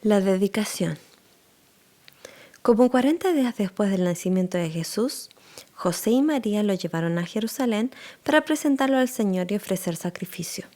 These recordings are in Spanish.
La dedicación. Como 40 días después del nacimiento de Jesús, José y María lo llevaron a Jerusalén para presentarlo al Señor y ofrecer sacrificio.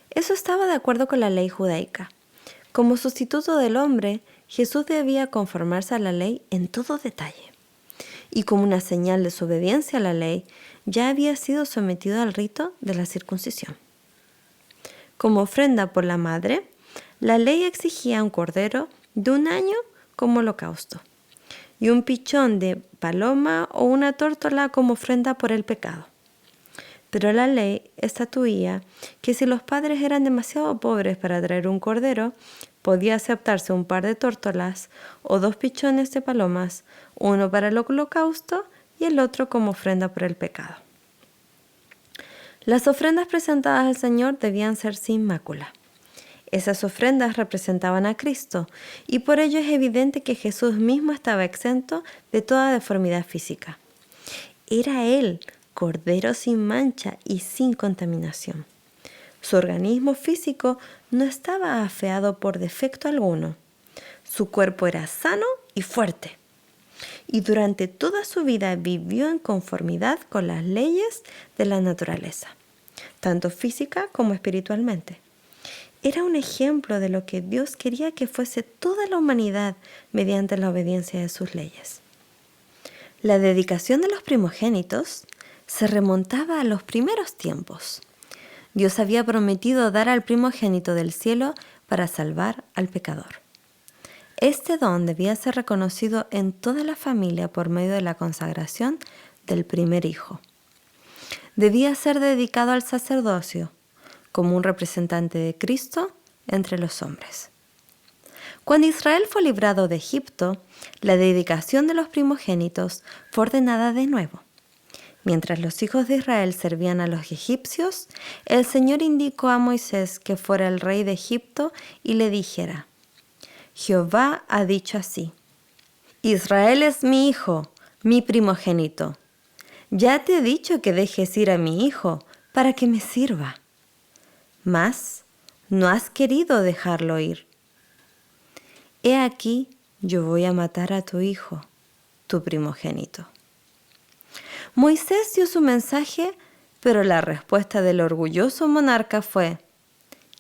Eso estaba de acuerdo con la ley judaica. Como sustituto del hombre, Jesús debía conformarse a la ley en todo detalle. Y como una señal de su obediencia a la ley, ya había sido sometido al rito de la circuncisión. Como ofrenda por la madre, la ley exigía un cordero de 1 año como holocausto y un pichón de paloma o una tórtola como ofrenda por el pecado. Pero la ley estatuía que si los padres eran demasiado pobres para traer un cordero, podía aceptarse un par de tórtolas o 2 pichones de palomas, uno para el holocausto y el otro como ofrenda por el pecado. Las ofrendas presentadas al Señor debían ser sin mácula. Esas ofrendas representaban a Cristo, y por ello es evidente que Jesús mismo estaba exento de toda deformidad física. Era Él, Cordero sin mancha y sin contaminación. Su organismo físico no estaba afeado por defecto alguno. Su cuerpo era sano y fuerte. Y durante toda su vida vivió en conformidad con las leyes de la naturaleza, tanto física como espiritualmente. Era un ejemplo de lo que Dios quería que fuese toda la humanidad mediante la obediencia de sus leyes. La dedicación de los primogénitos se remontaba a los primeros tiempos. Dios había prometido dar al primogénito del cielo para salvar al pecador. Este don debía ser reconocido en toda la familia por medio de la consagración del primer hijo. Debía ser dedicado al sacerdocio como un representante de Cristo entre los hombres. Cuando Israel fue librado de Egipto, la dedicación de los primogénitos fue ordenada de nuevo. Mientras los hijos de Israel servían a los egipcios, el Señor indicó a Moisés que fuera el rey de Egipto y le dijera: Jehová ha dicho así: Israel es mi hijo, mi primogénito. Ya te he dicho que dejes ir a mi hijo para que me sirva. Mas no has querido dejarlo ir. He aquí, yo voy a matar a tu hijo, tu primogénito. Moisés dio su mensaje, pero la respuesta del orgulloso monarca fue: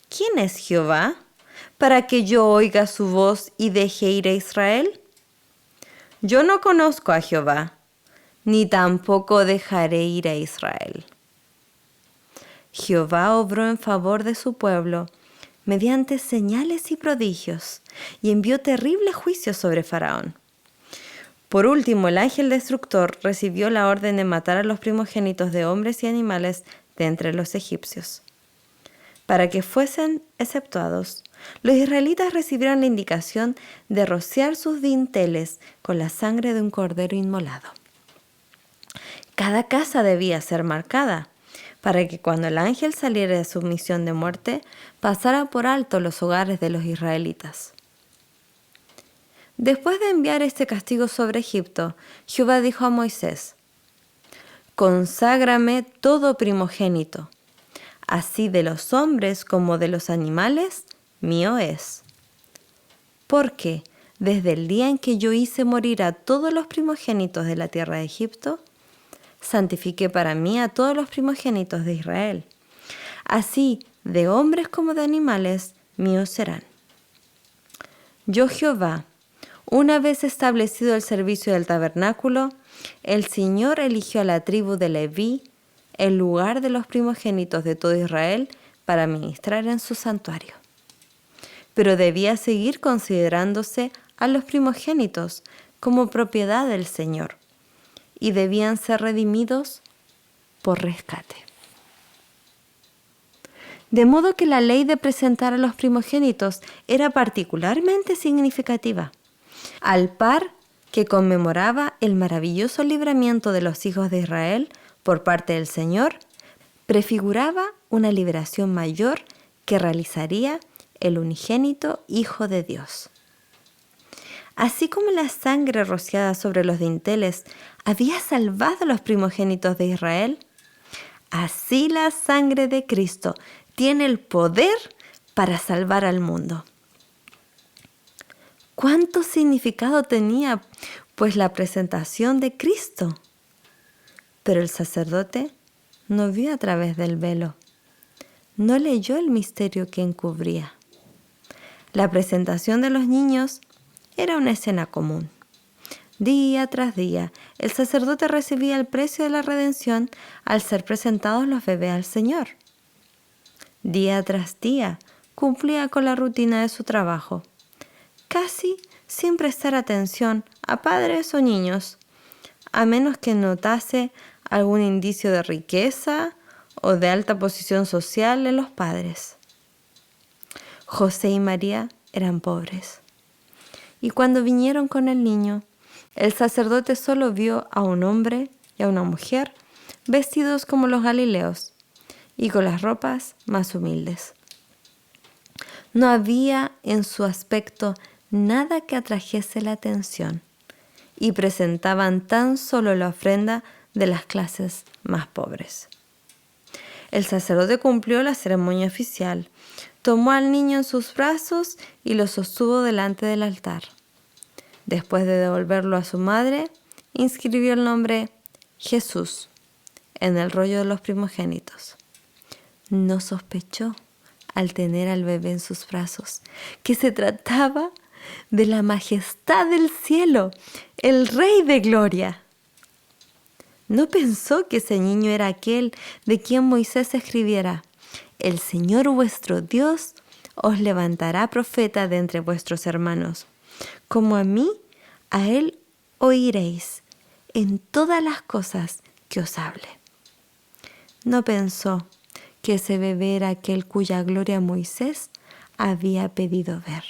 ¿Quién es Jehová para que yo oiga su voz y deje ir a Israel? Yo no conozco a Jehová, ni tampoco dejaré ir a Israel. Jehová obró en favor de su pueblo mediante señales y prodigios, y envió terrible juicio sobre Faraón. Por último, el ángel destructor recibió la orden de matar a los primogénitos de hombres y animales de entre los egipcios. Para que fuesen exceptuados, los israelitas recibieron la indicación de rociar sus dinteles con la sangre de un cordero inmolado. Cada casa debía ser marcada, para que cuando el ángel saliera de su misión de muerte, pasara por alto los hogares de los israelitas. Después de enviar este castigo sobre Egipto, Jehová dijo a Moisés: Conságrame todo primogénito, así de los hombres como de los animales, mío es. Porque desde el día en que yo hice morir a todos los primogénitos de la tierra de Egipto, santifiqué para mí a todos los primogénitos de Israel. Así, de hombres como de animales, míos serán. Yo, Jehová, una vez establecido el servicio del tabernáculo, el Señor eligió a la tribu de Leví, el lugar de los primogénitos de todo Israel, para ministrar en su santuario. Pero debía seguir considerándose a los primogénitos como propiedad del Señor, y debían ser redimidos por rescate. De modo que la ley de presentar a los primogénitos era particularmente significativa, al par que conmemoraba el maravilloso libramiento de los hijos de Israel por parte del Señor, prefiguraba una liberación mayor que realizaría el unigénito Hijo de Dios. Así como la sangre rociada sobre los dinteles había salvado a los primogénitos de Israel, así la sangre de Cristo tiene el poder para salvar al mundo. ¿Cuánto significado tenía, pues, la presentación de Cristo? Pero el sacerdote no vio a través del velo, no leyó el misterio que encubría. La presentación de los niños era una escena común. Día tras día, el sacerdote recibía el precio de la redención al ser presentados los bebés al Señor. Día tras día, cumplía con la rutina de su trabajo, casi sin prestar atención a padres o niños, a menos que notase algún indicio de riqueza o de alta posición social en los padres. José y María eran pobres, y cuando vinieron con el niño, el sacerdote solo vio a un hombre y a una mujer vestidos como los galileos y con las ropas más humildes. No había en su aspecto nada que atrajese la atención y presentaban tan solo la ofrenda de las clases más pobres. El sacerdote cumplió la ceremonia oficial, tomó al niño en sus brazos y lo sostuvo delante del altar. Después de devolverlo a su madre, inscribió el nombre Jesús en el rollo de los primogénitos. No sospechó, al tener al bebé en sus brazos, que se trataba de la majestad del cielo, el Rey de Gloria. No pensó que ese niño era aquel de quien Moisés escribiera: el Señor vuestro Dios os levantará profeta de entre vuestros hermanos. Como a mí, a él oiréis en todas las cosas que os hable. No pensó que ese bebé era aquel cuya gloria Moisés había pedido ver.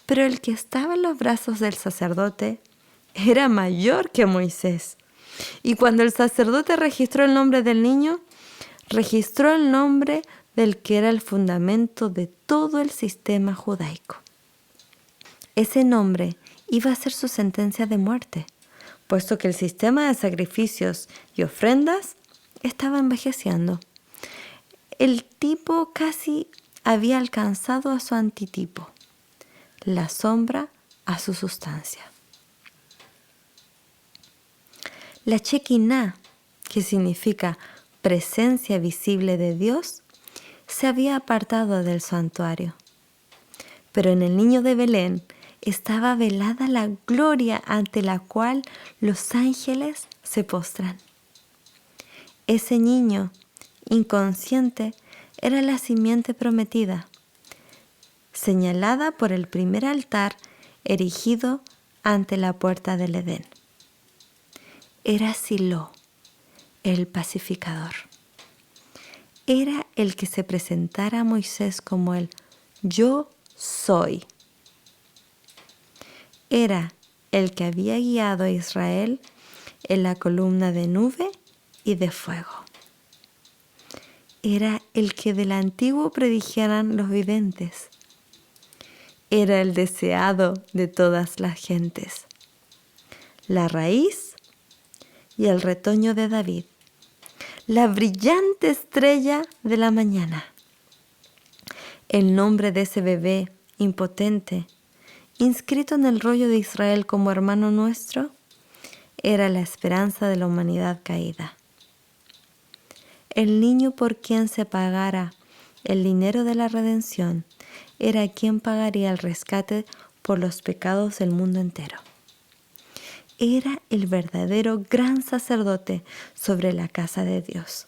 Pero el que estaba en los brazos del sacerdote era mayor que Moisés. Y cuando el sacerdote registró el nombre del niño, registró el nombre del que era el fundamento de todo el sistema judaico. Ese nombre iba a ser su sentencia de muerte, puesto que el sistema de sacrificios y ofrendas estaba envejeciendo. El tipo casi había alcanzado a su antitipo, la sombra a su sustancia. La Shekinah, que significa presencia visible de Dios, se había apartado del santuario. Pero en el niño de Belén estaba velada la gloria ante la cual los ángeles se postran. Ese niño, inconsciente, era la simiente prometida, señalada por el primer altar erigido ante la puerta del Edén. Era Silo, el pacificador. Era el que se presentara a Moisés como el Yo soy. Era el que había guiado a Israel en la columna de nube y de fuego. Era el que del antiguo predijeran los videntes. Era el deseado de todas las gentes, la raíz y el retoño de David, la brillante estrella de la mañana. El nombre de ese bebé impotente, inscrito en el rollo de Israel como hermano nuestro, era la esperanza de la humanidad caída. El niño por quien se pagara el dinero de la redención era quien pagaría el rescate por los pecados del mundo entero. Era el verdadero gran sacerdote sobre la casa de Dios,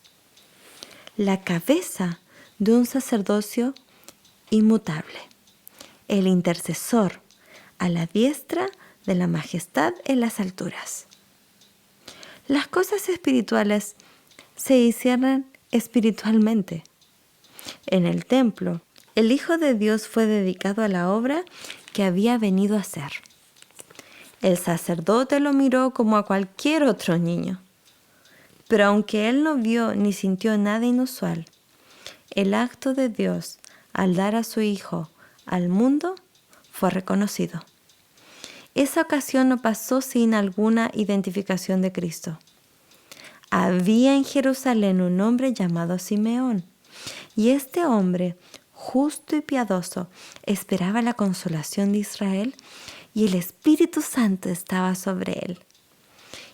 la cabeza de un sacerdocio inmutable, el intercesor a la diestra de la majestad en las alturas. Las cosas espirituales se hicieron espiritualmente. En el templo, el Hijo de Dios fue dedicado a la obra que había venido a hacer. El sacerdote lo miró como a cualquier otro niño. Pero aunque él no vio ni sintió nada inusual, el acto de Dios al dar a su Hijo al mundo fue reconocido. Esa ocasión no pasó sin alguna identificación de Cristo. Había en Jerusalén un hombre llamado Simeón, y este hombre justo y piadoso, esperaba la consolación de Israel y el Espíritu Santo estaba sobre él.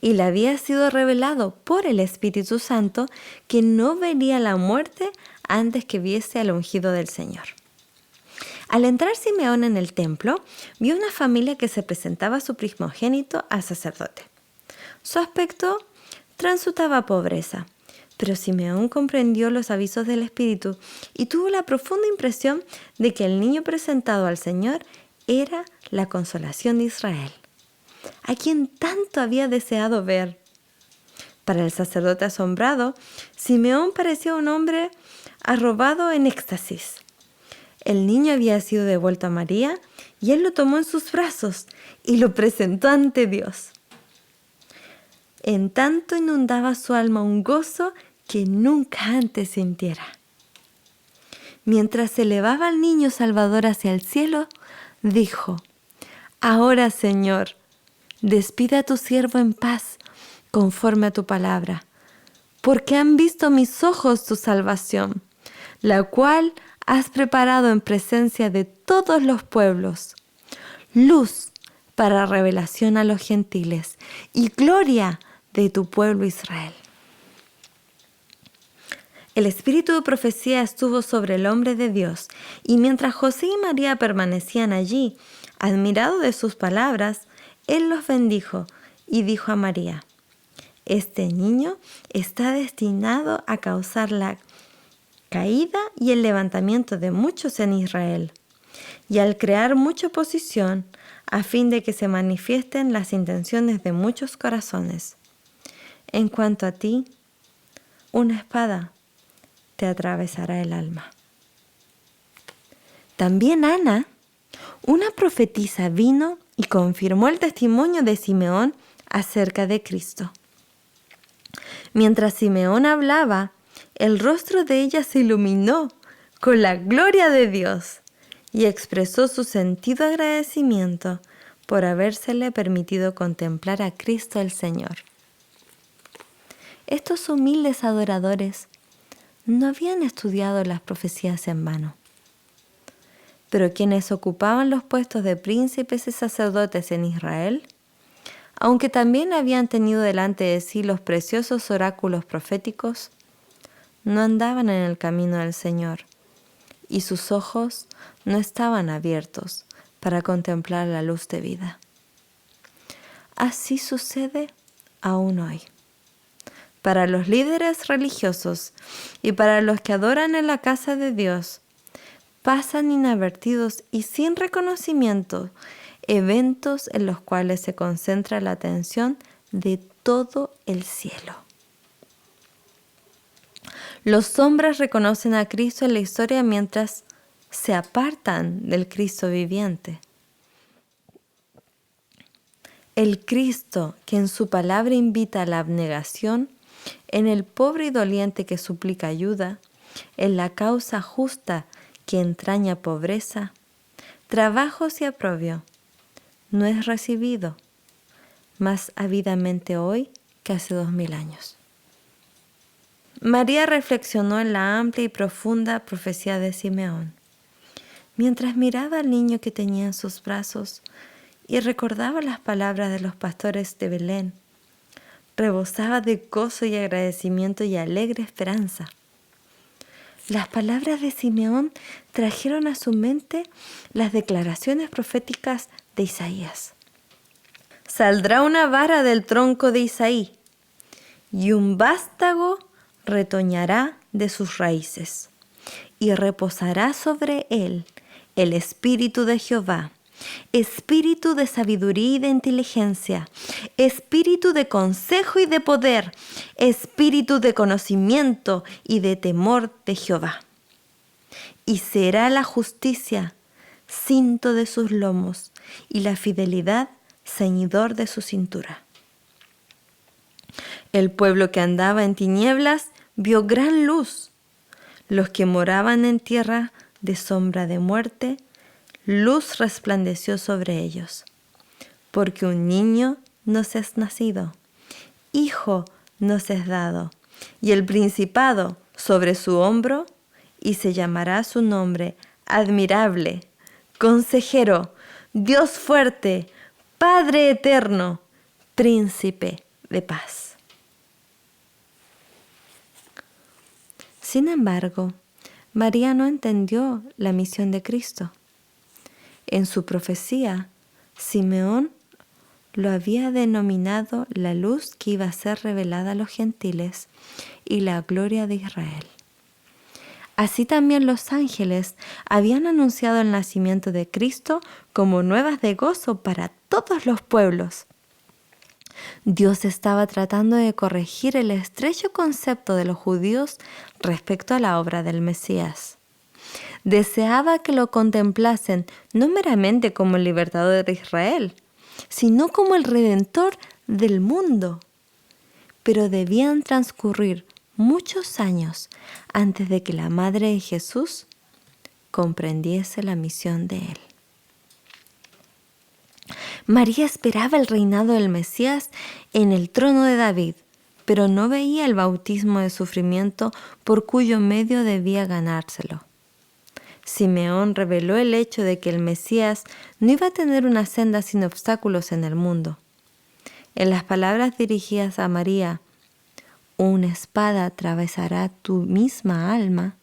Y le había sido revelado por el Espíritu Santo que no vería la muerte antes que viese al ungido del Señor. Al entrar Simeón en el templo, vio una familia que se presentaba a su primogénito al sacerdote. Su aspecto transitaba pobreza, pero Simeón comprendió los avisos del Espíritu y tuvo la profunda impresión de que el niño presentado al Señor era la consolación de Israel, a quien tanto había deseado ver. Para el sacerdote asombrado, Simeón parecía un hombre arrobado en éxtasis. El niño había sido devuelto a María y él lo tomó en sus brazos y lo presentó ante Dios. En tanto inundaba su alma un gozo que nunca antes sintiera. Mientras se elevaba el niño Salvador hacia el cielo, dijo: «Ahora, Señor, despide a tu siervo en paz, conforme a tu palabra, porque han visto mis ojos tu salvación, la cual has preparado en presencia de todos los pueblos, luz para revelación a los gentiles y gloria de tu pueblo Israel». El espíritu de profecía estuvo sobre el hombre de Dios, y mientras José y María permanecían allí, admirado de sus palabras, él los bendijo y dijo a María: «Este niño está destinado a causar la caída y el levantamiento de muchos en Israel, y al crear mucha oposición, a fin de que se manifiesten las intenciones de muchos corazones. En cuanto a ti, una espada te atravesará el alma». También Ana, una profetisa, vino y confirmó el testimonio de Simeón acerca de Cristo. Mientras Simeón hablaba, el rostro de ella se iluminó con la gloria de Dios y expresó su sentido agradecimiento por habérsele permitido contemplar a Cristo el Señor. Estos humildes adoradores no habían estudiado las profecías en vano, pero quienes ocupaban los puestos de príncipes y sacerdotes en Israel, aunque también habían tenido delante de sí los preciosos oráculos proféticos, no andaban en el camino del Señor, y sus ojos no estaban abiertos para contemplar la luz de vida. Así sucede aún hoy. Para los líderes religiosos y para los que adoran en la casa de Dios, pasan inadvertidos y sin reconocimiento eventos en los cuales se concentra la atención de todo el cielo. Los hombres reconocen a Cristo en la historia mientras se apartan del Cristo viviente. El Cristo que en su palabra invita a la abnegación, en el pobre y doliente que suplica ayuda, en la causa justa que entraña pobreza, trabajos y aprobio, no es recibido más ávidamente hoy que hace 2000 años. María reflexionó en la amplia y profunda profecía de Simeón. Mientras miraba al niño que tenía en sus brazos y recordaba las palabras de los pastores de Belén, rebosaba de gozo y agradecimiento y alegre esperanza. Las palabras de Simeón trajeron a su mente las declaraciones proféticas de Isaías. Saldrá una vara del tronco de Isaí, y un vástago retoñará de sus raíces, y reposará sobre él el espíritu de Jehová, espíritu de sabiduría y de inteligencia, espíritu de consejo y de poder, espíritu de conocimiento y de temor de Jehová. Y será la justicia cinto de sus lomos y la fidelidad ceñidor de su cintura. El pueblo que andaba en tinieblas vio gran luz. Los que moraban en tierra de sombra de muerte, luz resplandeció sobre ellos. Porque un niño nos es nacido, hijo nos es dado, y el principado sobre su hombro, y se llamará su nombre Admirable, Consejero, Dios fuerte, Padre eterno, Príncipe de paz. Sin embargo, María no entendió la misión de Cristo. En su profecía, Simeón lo había denominado la luz que iba a ser revelada a los gentiles y la gloria de Israel. Así también los ángeles habían anunciado el nacimiento de Cristo como nuevas de gozo para todos los pueblos. Dios estaba tratando de corregir el estrecho concepto de los judíos respecto a la obra del Mesías. Deseaba que lo contemplasen no meramente como el libertador de Israel, sino como el redentor del mundo. Pero debían transcurrir muchos años antes de que la madre de Jesús comprendiese la misión de él. María esperaba el reinado del Mesías en el trono de David, pero no veía el bautismo de sufrimiento por cuyo medio debía ganárselo. Simeón reveló el hecho de que el Mesías no iba a tener una senda sin obstáculos en el mundo. En las palabras dirigidas a María, una espada atravesará tu misma alma,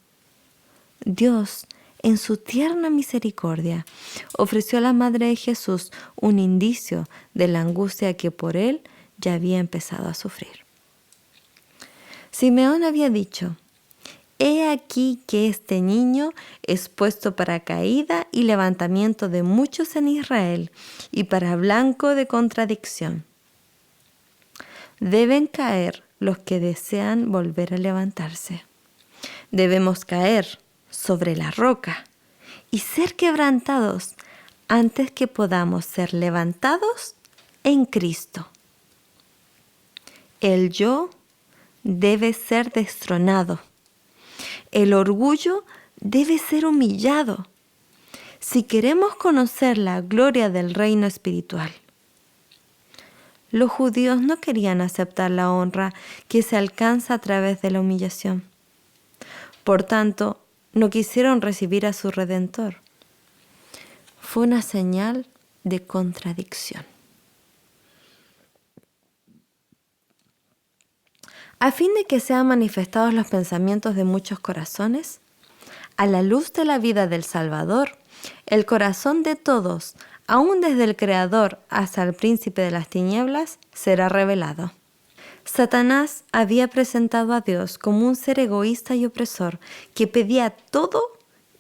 Dios, en su tierna misericordia, ofreció a la Madre de Jesús un indicio de la angustia que por él ya había empezado a sufrir. Simeón había dicho: «He aquí que este niño es puesto para caída y levantamiento de muchos en Israel y para blanco de contradicción. Deben caer los que desean volver a levantarse. Debemos caer sobre la roca y ser quebrantados antes que podamos ser levantados en Cristo. El yo debe ser destronado. El orgullo debe ser humillado si queremos conocer la gloria del reino espiritual». Los judíos no querían aceptar la honra que se alcanza a través de la humillación. Por tanto, no quisieron recibir a su Redentor. Fue una señal de contradicción. A fin de que sean manifestados los pensamientos de muchos corazones, a la luz de la vida del Salvador, el corazón de todos, aún desde el Creador hasta el príncipe de las tinieblas, será revelado. Satanás había presentado a Dios como un ser egoísta y opresor que pedía todo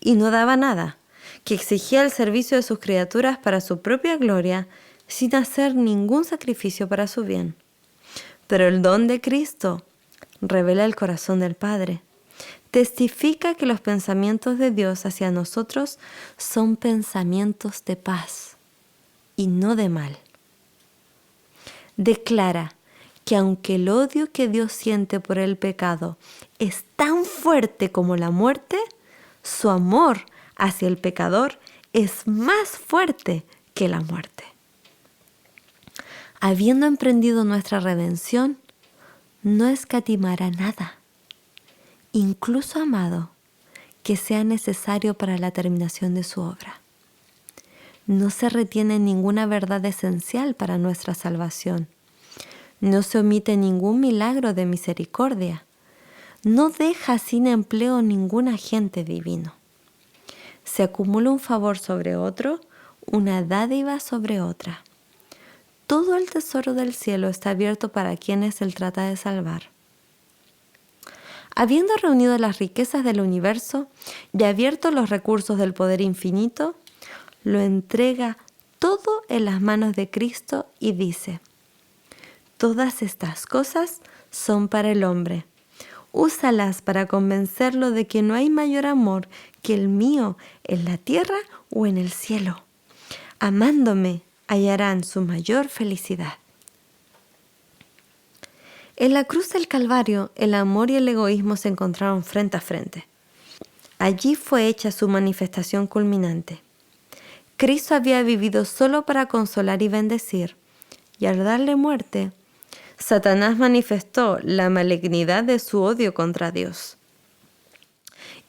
y no daba nada, que exigía el servicio de sus criaturas para su propia gloria sin hacer ningún sacrificio para su bien. Pero el don de Cristo revela el corazón del Padre. Testifica que los pensamientos de Dios hacia nosotros son pensamientos de paz y no de mal. Declara que aunque el odio que Dios siente por el pecado es tan fuerte como la muerte, su amor hacia el pecador es más fuerte que la muerte. Habiendo emprendido nuestra redención, no escatimará nada, incluso amado, que sea necesario para la terminación de su obra. No se retiene ninguna verdad esencial para nuestra salvación. No se omite ningún milagro de misericordia. No deja sin empleo ningún agente divino. Se acumula un favor sobre otro, una dádiva sobre otra. Todo el tesoro del cielo está abierto para quienes Él trata de salvar. Habiendo reunido las riquezas del universo y abierto los recursos del poder infinito, lo entrega todo en las manos de Cristo y dice: «Todas estas cosas son para el hombre. Úsalas para convencerlo de que no hay mayor amor que el mío en la tierra o en el cielo. Amándome hallarán su mayor felicidad». En la cruz del Calvario, el amor y el egoísmo se encontraron frente a frente. Allí fue hecha su manifestación culminante. Cristo había vivido solo para consolar y bendecir, y al darle muerte, Satanás manifestó la malignidad de su odio contra Dios.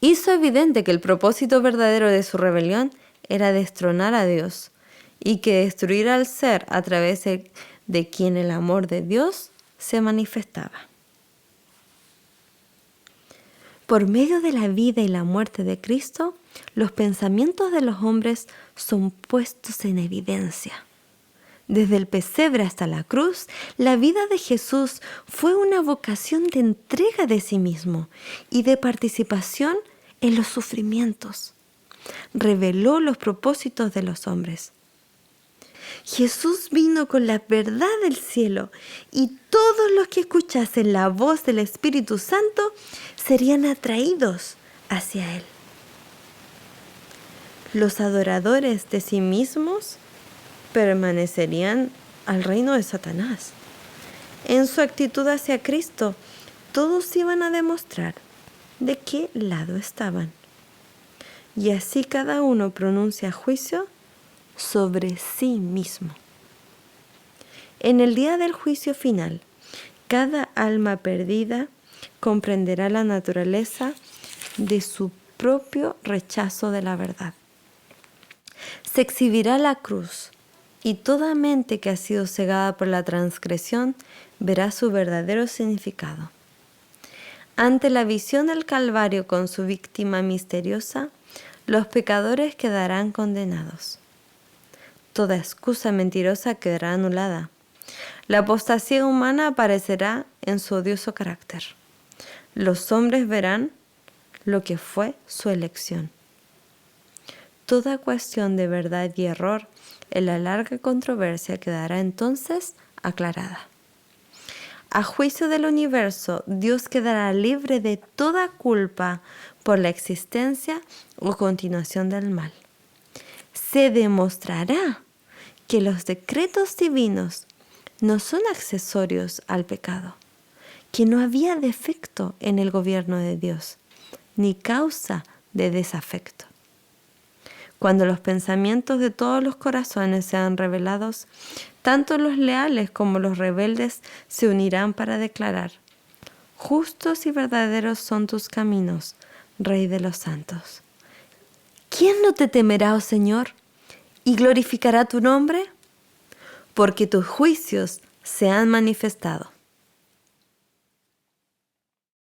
Hizo evidente que el propósito verdadero de su rebelión era destronar a Dios y que destruir al ser a través de quien el amor de Dios se manifestaba. Por medio de la vida y la muerte de Cristo, los pensamientos de los hombres son puestos en evidencia. Desde el pesebre hasta la cruz, la vida de Jesús fue una vocación de entrega de sí mismo y de participación en los sufrimientos. Reveló los propósitos de los hombres. Jesús vino con la verdad del cielo y todos los que escuchasen la voz del Espíritu Santo serían atraídos hacia Él. Los adoradores de sí mismos permanecerían al reino de Satanás. En su actitud hacia Cristo, todos iban a demostrar de qué lado estaban. Y así cada uno pronuncia juicio sobre sí mismo. En el día del juicio final, cada alma perdida comprenderá la naturaleza de su propio rechazo de la verdad. Se exhibirá la cruz y toda mente que ha sido cegada por la transgresión verá su verdadero significado. Ante la visión del Calvario con su víctima misteriosa, los pecadores quedarán condenados. Toda excusa mentirosa quedará anulada. La apostasía humana aparecerá en su odioso carácter. Los hombres verán lo que fue su elección. Toda cuestión de verdad y error en la larga controversia quedará entonces aclarada. A juicio del universo, Dios quedará libre de toda culpa por la existencia o continuación del mal. Se demostrará que los decretos divinos no son accesorios al pecado, que no había defecto en el gobierno de Dios, ni causa de desafecto. Cuando los pensamientos de todos los corazones sean revelados, tanto los leales como los rebeldes se unirán para declarar: justos y verdaderos son tus caminos, Rey de los santos. ¿Quién no te temerá, oh Señor, y glorificará tu nombre? Porque tus juicios se han manifestado.